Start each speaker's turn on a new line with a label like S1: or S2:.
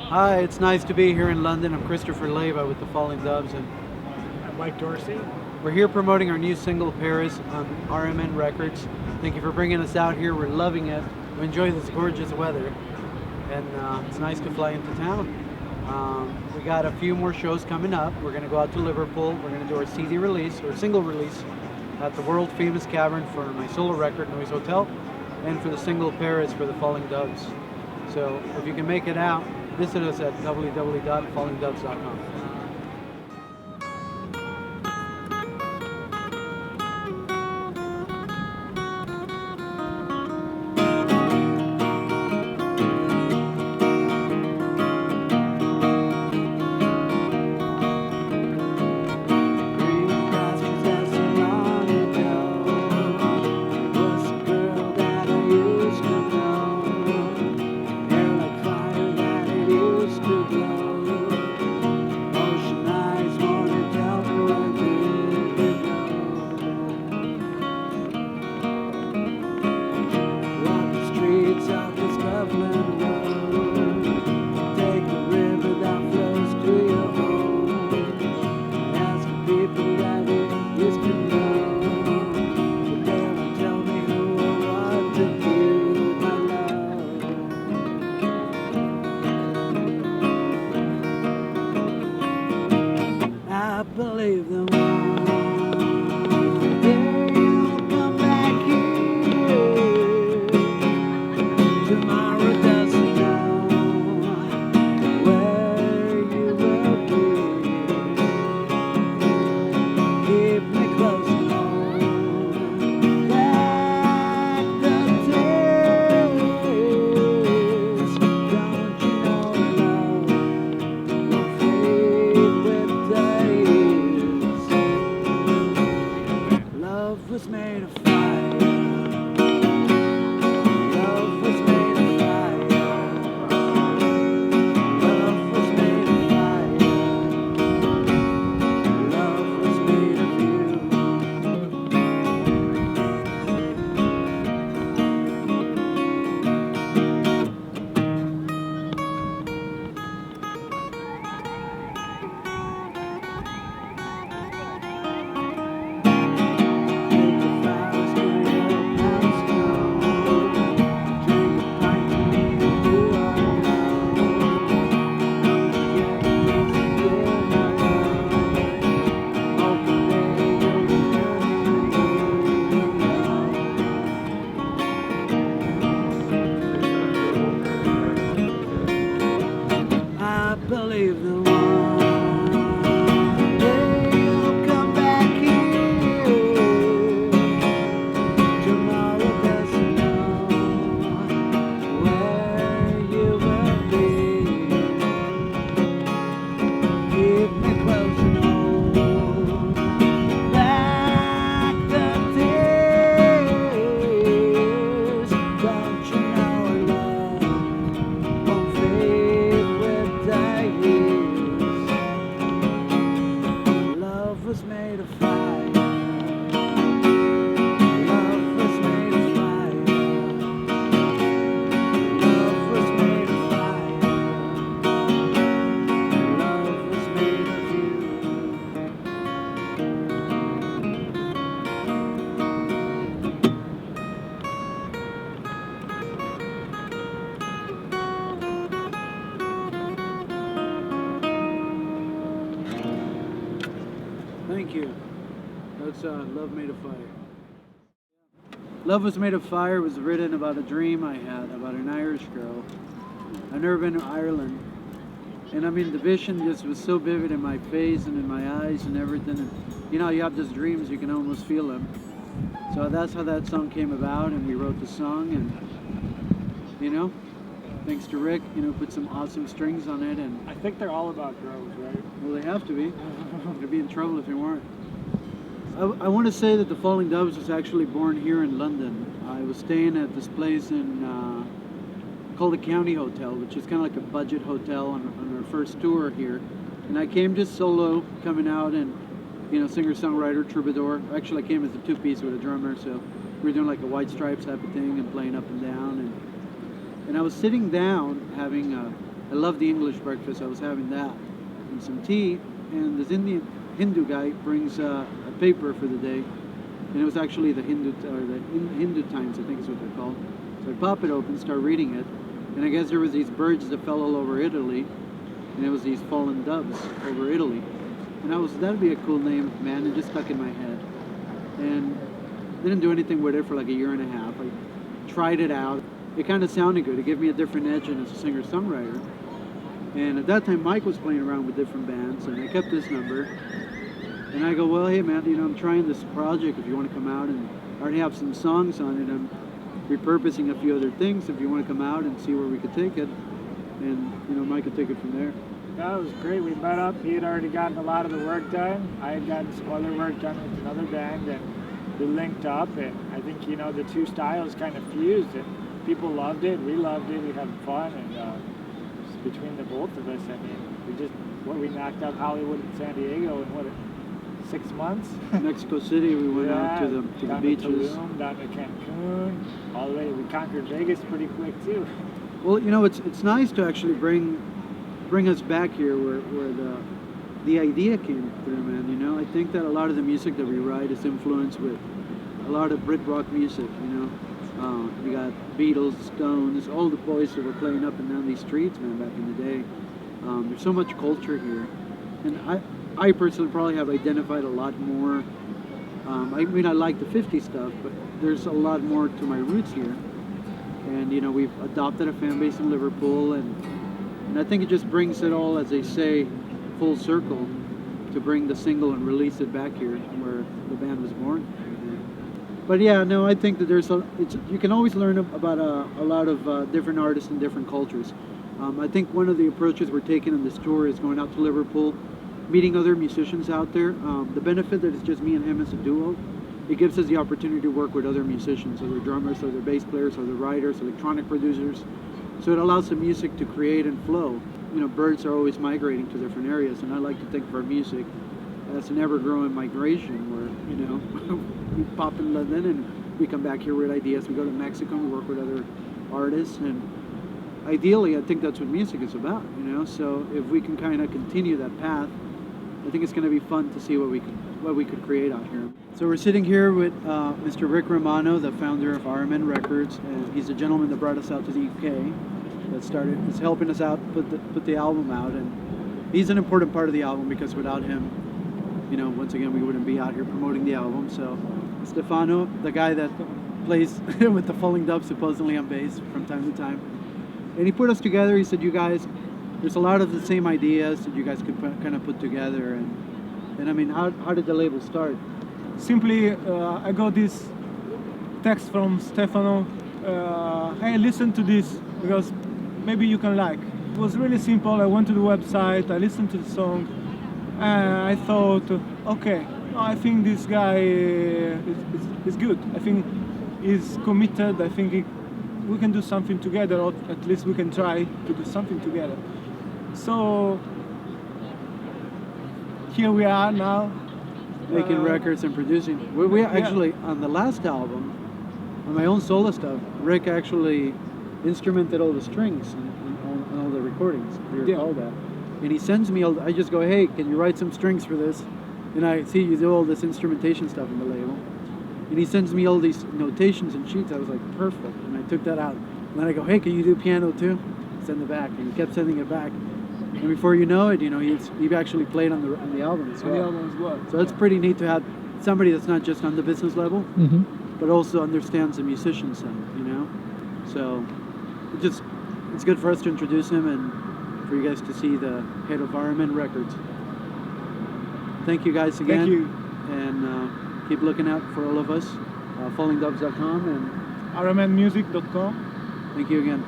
S1: Hi, it's nice to be here in London. I'm Christopher Leyva with the Falling Doves, and
S2: I'm Mike Dorsey.
S1: we're here promoting our new single Paris on RMN Records. Thank you for bringing us out here. We're loving it. We enjoy this gorgeous weather, and it's nice to fly into town. We got a few more shows coming up. We're going to go out to Liverpool. We're going to do our CD release, or single release, at the world famous Cavern for my solo record, Noise Hotel, and for the single Paris for the Falling Doves. So if you can make it out, visit us at www.fallingdoves.com. I believe the one day you'll come back here. Tomorrow doesn't know where you will be. Keep me close and hold back the tears. Don't you know love will fade with day? Love was made of fire. Love was made of fire. Love was made of fire. Love was made of you. I believe the one day you'll come back here. Tomorrow doesn't know where you will be. Keep me close and hold back the tears. Don't you know love won't fade with the years? Love was made of fire. Love was made of fire. Love was made of fire. Love was made of you. Thank you. That's Love Made of Fire. Love Was Made of Fire was written about a dream I had about an Irish girl. I've never been to Ireland. And I mean, the vision just was so vivid in my face and in my eyes and everything. And you know, you have these dreams, you can almost feel them. So that's how that song came about, and we wrote the song. And, you know, thanks to Rick, you know, put some awesome strings on it. And
S2: I think they're all about girls, right?
S1: well, they have to be. They'd be in trouble if they weren't. I want to say that the Falling Doves was actually born here in London. I was staying at this place in called the County Hotel, which is kind of like a budget hotel on our first tour here. And I came just solo, coming out and, you know, singer-songwriter, troubadour. Actually, I came as a two-piece with a drummer, so we were doing like a White Stripes type of thing and playing up and down. And I was sitting down having I love the English breakfast. I was having that and some tea, and this Hindu guy brings a paper for the day, and it was actually the Hindu Times, I think is what they're called. So I pop it open, start reading it, and I guess there was these birds that fell all over Italy, and it was these fallen doves over Italy, and that'd be a cool name, man. It just stuck in my head, and didn't do anything with it for like a year and a half. I tried it out. It kind of sounded good. It gave me a different edge as a singer-songwriter. And at that time, Mike was playing around with different bands, and I kept this number. And I go, well, hey man, I'm trying this project. If you want to come out, and I already have some songs on it. I'm repurposing a few other things. If you want to come out and see where we could take it, and Mike could take it from there.
S2: That was great. We met up. He had already gotten a lot of the work done. I had gotten some other work done with another band, and we linked up. And I think the two styles kind of fused, and people loved it. We loved it. We had fun, and between the both of us, I mean, we knocked out Hollywood and San Diego in 6 months.
S1: Mexico City, we went out to the beaches.
S2: Tulum, down to Cancun, all the way. We conquered Vegas pretty quick too.
S1: Well, it's nice to actually bring us back here where the idea came through, man. I think that a lot of the music that we write is influenced with a lot of Brit rock music. We got Beatles, Stones, all the boys that were playing up and down these streets, man, back in the day. There's so much culture here, and I personally probably have identified a lot more. I mean, I like the 50s stuff, but there's a lot more to my roots here. And we've adopted a fan base in Liverpool, and I think it just brings it all, as they say, full circle to bring the single and release it back here where the band was born. But yeah, no, I think that you can always learn about a lot of different artists and different cultures. I think one of the approaches we're taking in this tour is going out to Liverpool, meeting other musicians out there. The benefit that it's just me and him as a duo, it gives us the opportunity to work with other musicians, other drummers, other bass players, other writers, electronic producers. So it allows the music to create and flow. Birds are always migrating to different areas, and I like to think of our music as an ever-growing migration where, we pop in London and we come back here with ideas. We go to Mexico and we work with other artists, and ideally I think that's what music is about, so if we can kind of continue that path, I think it's going to be fun to see what we could create out here. So we're sitting here with Mr. Rick Romano, the founder of RMN Records, and he's the gentleman that brought us out to the UK, is helping us out put the album out, and he's an important part of the album because without him, once again, we wouldn't be out here promoting the album. So Stefano, the guy that plays with the Falling Dove supposedly on bass from time to time, and he put us together. He said, you guys, there's a lot of the same ideas that you guys could kind of put together, and I mean, how did the label start?
S3: Simply, I got this text from Stefano, hey, listen to this, because maybe you can like. It was really simple. I went to the website, I listened to the song, and I thought, okay, I think this guy is good. I think he's committed. I think we can do something together, or at least we can try to do something together. So here we are now.
S1: Making records and producing. We actually, on the last album, on my own solo stuff, Rick actually instrumented all the strings and all the recordings, if you recall that. And he sends me, I just go, hey, can you write some strings for this? And I see you do all this instrumentation stuff in the label. And he sends me all these notations and sheets. I was like, perfect. And I took that out. And then I go, hey, can you do piano too? Send it back. And he kept sending it back. And before you know it, he actually played on the album as well.
S3: The album as well.
S1: So it's pretty neat to have somebody that's not just on the business level, but also understands the musician side, So it's good for us to introduce him and for you guys to see the head of RMN Records. Thank you guys again.
S3: Thank you.
S1: And keep looking out for all of us. Fallingdoves.com and
S3: RMNmusic.com.
S1: Thank you again.